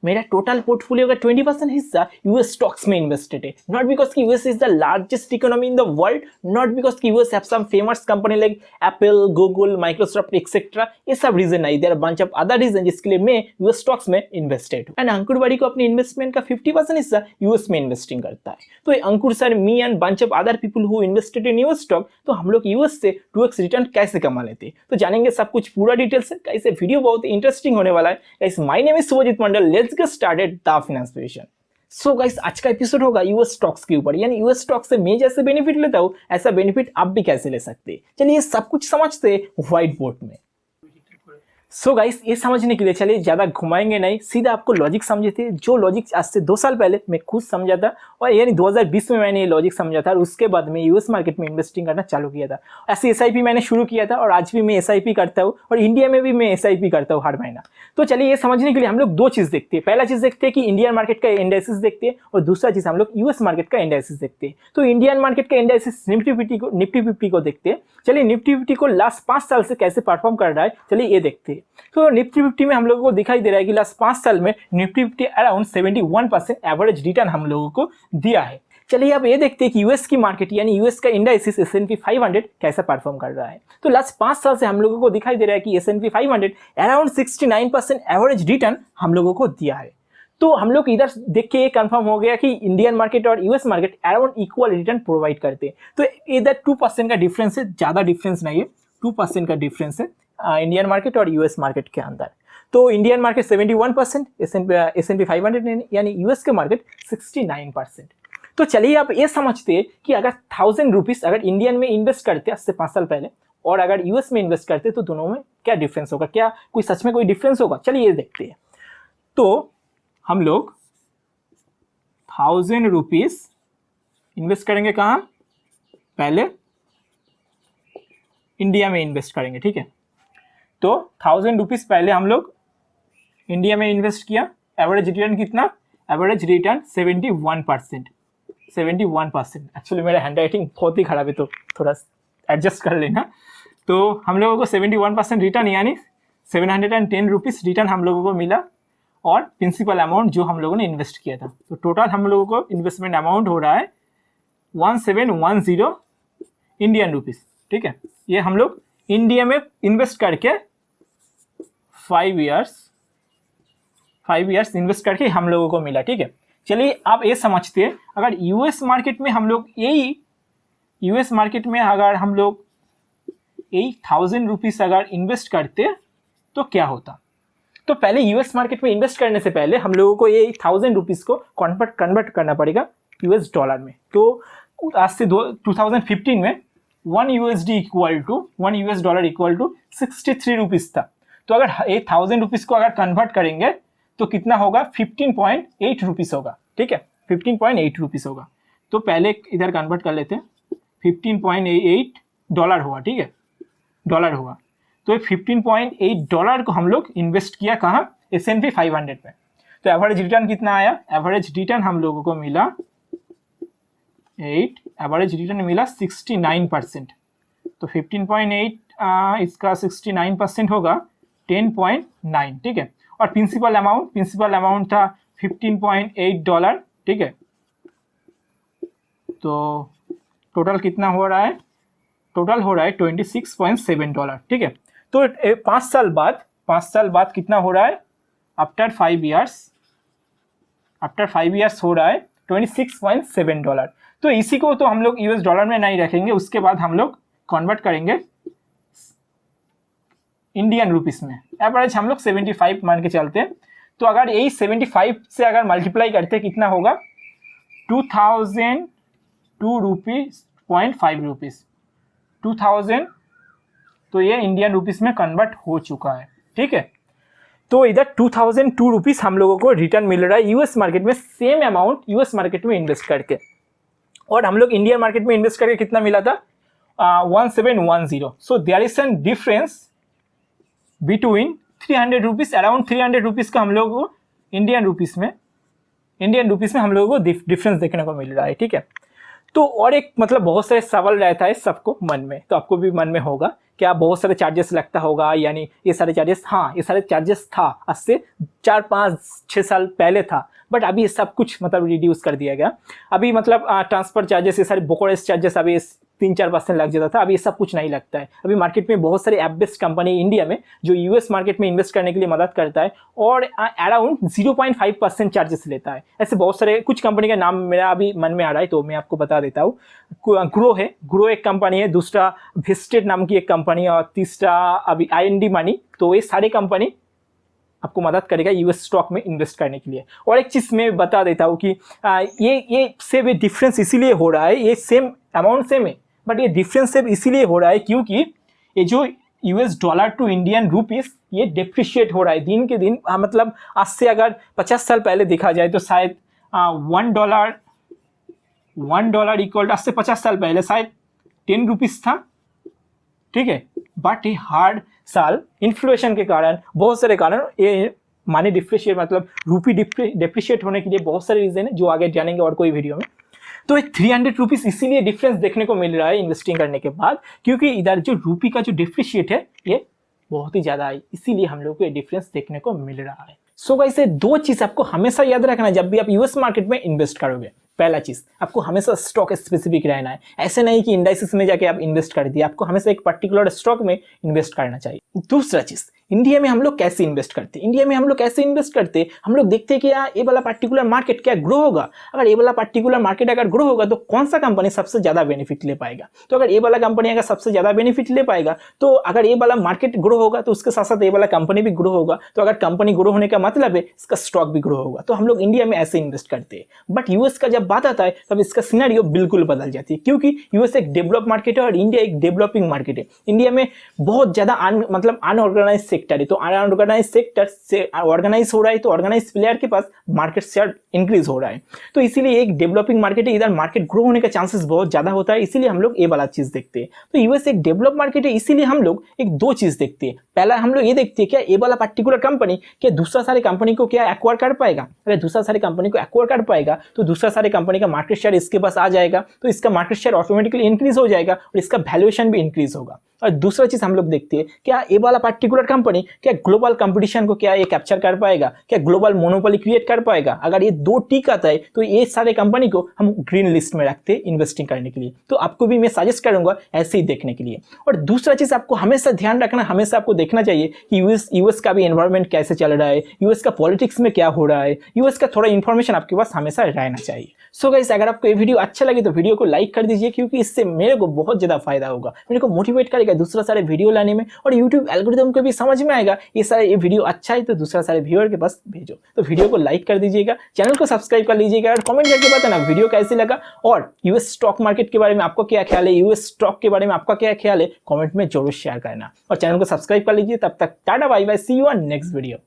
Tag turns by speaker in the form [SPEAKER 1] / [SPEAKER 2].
[SPEAKER 1] मेरा total portfolio का 20% हिस्सा यूएस स्टॉक्स में इन्वेस्टेड है, नॉट बिकॉज कि US is the largest economy in the world, not because कि US have some famous company like Apple, Google, Microsoft etcetera, ये सब रीजन नहीं, there are bunch of other reason जिसके लिए मैं यूएस स्टॉक्स में invested हूँ। एंड अंकुर बाड़ी को अपने इन्वेस्टमेंट का 50% हिस्सा यूएस में इन्वेस्टिंग करता है। तो Ankur sir, me and bunch of other people who invested in US stock, तो हम लोग यूएस से 2x रिटर्न कैसे कमा लेते हैं, तो जानेंगे सब कुछ पूरा डिटेल से। कैसे वीडियो बहुत इंटरेस्टिंग होने वाला है। Guys, my name is Shubhajit Mandal, let's get started the finance vision. So guys, आज का एपिसोड होगा यूएस स्टॉक्स के ऊपर, यानी यूएस स्टॉक से मैं जैसे बेनिफिट लेता हूँ ऐसा बेनिफिट आप भी कैसे ले सकते हैं। चलिए सब कुछ समझते हैं व्हाइट बोर्ड में। सो गाइस, ये समझने के लिए चलिए ज़्यादा घुमाएंगे नहीं, सीधा आपको लॉजिक समझे थे, जो लॉजिक आज से 2 साल पहले मैं खुद समझा था, और यानी 2020 में मैंने ये लॉजिक समझा था, और उसके बाद मैं यूएस मार्केट में इन्वेस्टिंग करना चालू किया था। ऐसे एसआईपी मैंने शुरू किया था, और आज भी मैं एसआईपी करता हूँ, और इंडिया में भी मैं एसआईपी करता हूँ हर महीना। तो चलिए ये समझने के लिए हम लोग 2 चीज़ देखते हैं। पहला चीज़ देखते हैं कि इंडियन मार्केट का इंडेक्सेस देखते हैं, और दूसरा चीज़ हम लोग यूएस मार्केट का इंडेक्सेस देखते हैं। तो इंडियन मार्केट का इंडेक्सेस निफ्टी 50 को देखते हैं। चलिए निफ्टी 50 को लास्ट 5 साल से कैसे परफॉर्म कर रहा है, चलिए ये देखते हैं। तो निफ्टी 50 में हम लोगों को दिखाई दे रहा है कि लास्ट 5 साल में निफ्टी 50 अराउंड 71% एवरेज रिटर्न हम लोगों को दिया है। चलिए अब ये देखते हैं कि यूएस की मार्केट यानी यूएस का इंडेक्स S&P 500 कैसा परफॉर्म कर रहा है। तो लास्ट 5 साल से हम लोगों को दिखाई दे रहा है कि S&P 500 अराउंड 69% एवरेज रिटर्न हम लोगों को दिया है। तो हम लोग इधर देख के ये कंफर्म हो गया कि इंडियन मार्केट और US market around equal return provide करते हैं। तो इधर 2% का डिफरेंस है, ज़्यादा डिफरेंस नहीं है, 2% का डिफरेंस है इंडियन मार्केट और यूएस मार्केट के अंदर। तो इंडियन मार्केट 71%, S&P 500 यानी यूएस के मार्केट 69%। तो चलिए आप ये समझते हैं कि अगर 1000 रुपीज़ अगर इंडियन में इन्वेस्ट करते आज से 5 साल पहले, और अगर यूएस में इन्वेस्ट करते तो दोनों में क्या डिफरेंस होगा, क्या कोई सच में कोई डिफरेंस होगा, चलिए ये देखते हैं। तो हम लोग 1000 रुपीज़ इन्वेस्ट करेंगे कहाँ, पहले इंडिया में इन्वेस्ट करेंगे, ठीक है। तो 1000 रुपीज़ पहले हम लोग इंडिया में इन्वेस्ट किया, एवरेज रिटर्न कितना, एवरेज रिटर्न 71%। एक्चुअली मेरा हैंड राइटिंग बहुत ही खराब है तो थोड़ा एडजस्ट कर लेना। तो हम लोगों को 71% रिटर्न यानी 710 रुपीज़ रिटर्न हम लोगों को मिला, और प्रिंसिपल अमाउंट जो हम लोगों ने इन्वेस्ट किया था। तो टोटल हम लोगों को इन्वेस्टमेंट अमाउंट हो रहा है 1710 इंडियन रुपीज़, ठीक है। ये हम लोग इंडिया में इन्वेस्ट करके 5 इयर्स इन्वेस्ट करके हम लोगों को मिला, ठीक है। चलिए आप ये समझते हैं, अगर यूएस मार्केट में हम लोग यही 1000 रुपीज़ अगर इन्वेस्ट करते तो क्या होता। तो पहले यूएस मार्केट में इन्वेस्ट करने से पहले हम लोगों को ये 1000 रुपीज़ को कन्वर्ट करना पड़ेगा यूएस डॉलर में। तो आज से 2015 में 1 US dollar equal to 63 rupees था। तो अगर 1000 रुपीज़ को अगर कन्वर्ट करेंगे तो कितना होगा, 15.8 रुपीज़ होगा, ठीक है, 15.8 रुपीज़ होगा। तो पहले इधर कन्वर्ट कर लेते हैं, 15.8 डॉलर हुआ, ठीक है, डॉलर हुआ। तो 15.8 डॉलर को हम लोग इन्वेस्ट किया कहाँ, S&P 500 में। तो एवरेज रिटर्न कितना आया, एवरेज रिटर्न हम लोगों को मिला 69%। तो 15.8 इसका 69% होगा 10.9, ठीक है। और प्रिंसिपल अमाउंट था 15.8 डॉलर, ठीक है। तो टोटल कितना हो रहा है, टोटल हो रहा है 26.7 डॉलर, ठीक है। तो 5 साल बाद कितना हो रहा है, आफ्टर 5 इयर्स हो रहा है 26.7 डॉलर। तो इसी को तो हम लोग यूएस डॉलर में नहीं रखेंगे, उसके बाद हम लोग कन्वर्ट करेंगे इंडियन रुपीस में। एवरेज हम लोग 75 मान के चलते हैं। तो अगर यही 75 से अगर मल्टीप्लाई करते कितना होगा, 2002 रुपीज़ 2000, तो ये इंडियन रुपीस में कन्वर्ट हो चुका है, ठीक है। तो इधर 2002 रुपीज़ हम लोगों को रिटर्न मिल रहा है यूएस मार्केट में, सेम अमाउंट यूएस मार्केट में इन्वेस्ट करके। और हम लोग इंडियन मार्केट में इन्वेस्ट करके कितना मिला था, 1710। So there is an difference between 300 rupees, around 300 rupees का हम लोग को इंडियन रुपीज़ में हम लोगों को डिफरेंस देखने को मिल रहा है, ठीक है। तो और एक मतलब बहुत सारे सवाल रहता है सबको मन में, तो आपको भी मन में होगा क्या बहुत सारे चार्जेस लगता होगा, यानी ये सारे चार्जेस, हाँ ये सारे चार्जेस था आज से 4-5-6 साल पहले था, बट अभी ये सब कुछ मतलब रिड्यूस कर दिया गया। अभी मतलब ट्रांसफर चार्जेस, ये सारे ब्रोकरेज चार्जेस अभी 3-4% लग जाता था, अभी ये सब कुछ नहीं लगता है। अभी मार्केट में बहुत सारे ऐप बेस्ड कंपनी इंडिया में जो यूएस मार्केट में इन्वेस्ट करने के लिए मदद करता है और अराउंड 0.5% चार्जेस लेता है। ऐसे बहुत सारे कुछ कंपनी का नाम मेरा अभी मन में आ रहा है तो मैं आपको बता देता हूँ। ग्रो है, ग्रो एक कंपनी है, दूसरा विस्टेड नाम की एक कंपनी, और तीसरा अभी IND मनी। तो ये सारे कंपनी आपको मदद करेगा यूएस स्टॉक में इन्वेस्ट करने के लिए। और एक चीज़ मैं बता देता हूँ कि ये से डिफरेंस इसीलिए हो रहा है, ये सेम अमाउंट सेम है बट ये डिफरेंस सिर्फ इसीलिए हो रहा है क्योंकि ये जो US dollar to Indian rupees ये डिप्रिशिएट हो रहा है दिन के दिन। मतलब आज से अगर 50 साल पहले देखा जाए तो शायद $1 इक्वल आज से 50 साल पहले शायद 10 रुपीस था, ठीक है। बट ये हार्ड साल इन्फ्लेशन के कारण, बहुत सारे कारण, ये मानी डिप्रिशिएट मतलब रूपी डिप्रिशिएट होने के लिए बहुत सारे रीजन है जो आगे जानेंगे और कोई वीडियो में। तो 300 रुपीज़ इसीलिए डिफरेंस देखने को मिल रहा है इन्वेस्टिंग करने के बाद, क्योंकि इधर जो रूपी का जो डिप्रिशिएट है ये बहुत ही ज़्यादा है, इसीलिए हम लोग को ये डिफरेंस देखने को मिल रहा है। सो गाइस ये दो चीज़ आपको हमेशा याद रखना जब भी आप यूएस मार्केट में इन्वेस्ट करोगे। पहला चीज़, आपको हमेशा स्टॉक स्पेसिफिक रहना है। ऐसे नहीं कि इंडाइसिस में जाके आप इन्वेस्ट कर दिए, आपको हमेशा एक पर्टिकुलर स्टॉक में इन्वेस्ट करना चाहिए। दूसरा चीज़, इंडिया में हम लोग कैसे इन्वेस्ट करते हैं? इंडिया में हम लोग कैसे इन्वेस्ट करते हैं? हम लोग देखते हैं कि यार ये वाला पर्टिकुलर मार्केट क्या ग्रो होगा। अगर ये वाला पर्टिकुलर मार्केट अगर ग्रो होगा तो कौन सा कंपनी सबसे ज़्यादा बेनिफिट ले पाएगा। तो अगर ये वाला कंपनी अगर सबसे ज़्यादा बेनिफिट ले पाएगा तो अगर ये वाला मार्केट ग्रो होगा तो उसके साथ साथ ये वाला कंपनी भी ग्रो होगा। तो अगर कंपनी ग्रो होने का मतलब है इसका स्टॉक भी ग्रो होगा। तो हम लोग इंडिया में ऐसे इन्वेस्ट करते हैं। बट यूएस का जब बात आता है तब इसका सिनेरियो बिल्कुल बदल जाती है, क्योंकि यूएस एक डेवलप मार्केट है और इंडिया एक डेवलपिंग मार्केट है। इंडिया में बहुत ज़्यादा मतलब अनऑर्गेनाइज सेक्टर है, तो ऑर्गेनाइज सेक्टर से ऑर्गेनाइज हो रहा है तो ऑर्गेनाइज प्लेयर के पास मार्केट शेयर इंक्रीज हो रहा है। तो इसीलिए एक डेवलपिंग मार्केट है, इधर मार्केट ग्रो होने का चांसेस बहुत ज्यादा होता है, इसीलिए हम लोग ये वाला चीज देखते हैं। तो यूएस एक डेवलप मार्केट है, इसीलिए हम लोग एक दो चीज देखते हैं। पहला हम लोग ये देखते हैं क्या ये वाला पर्टिकुलर कंपनी क्या दूसरा सारे कंपनी को क्या एक्वायर कर पाएगा। अगर दूसरा सारे कंपनी को एक्वायर कर पाएगा तो दूसरा सारे कंपनी का मार्केट शेयर इसके पास आ जाएगा, तो इसका मार्केट शेयर ऑटोमेटिकली इंक्रीज हो जाएगा और इसका वैल्यूएशन भी इंक्रीज होगा। और दूसरा चीज हम लोग देखते हैं क्या ये वाला पर्टिकुलर कंपनी क्या ग्लोबल कंपटीशन को क्या ये कैप्चर कर पाएगा, क्या ग्लोबल मोनोपोली क्रिएट कर पाएगा। अगर ये दो टिक आता है तो ये सारे कंपनी को हम ग्रीन लिस्ट में रखते हैं इन्वेस्टिंग करने के लिए। तो आपको भी मैं सजेस्ट करूंगा ऐसे ही देखने के लिए। और दूसरा चीज आपको हमेशा ध्यान रखना, हमेशा आपको देखना चाहिए कि यूएस का भी एनवायरमेंट कैसे चल रहा है, यूएस का पॉलिटिक्स में क्या हो रहा है, यूएस का थोड़ा इन्फॉर्मेशन आपके पास हमेशा रहना चाहिए। सो गाइस अगर आपको ये वीडियो अच्छा लगे तो वीडियो को लाइक कर दीजिए, क्योंकि इससे मेरे को बहुत ज्यादा फायदा होगा, मेरे को मोटिवेट करेगा दूसरा सारे वीडियो लाने में, और यूट्यूब एल्गोरिथम को भी समझ में आएगा ये वीडियो अच्छा है तो दूसरा सारे व्यूअर के पास भेजो। तो वीडियो को लाइक कर दीजिएगा, चैनल को सब्सक्राइब कर लीजिएगा और कमेंट करके बताना वीडियो कैसे लगा, और यूएस स्टॉक मार्केट के बारे में आपको क्या ख्याल है, यूएस स्टॉक के बारे में आपका क्या ख्याल है, कमेंट में जरूर शेयर करना। और चैनल को सब्सक्राइब कर लीजिए। तब तक tata bye bye, see you on next video.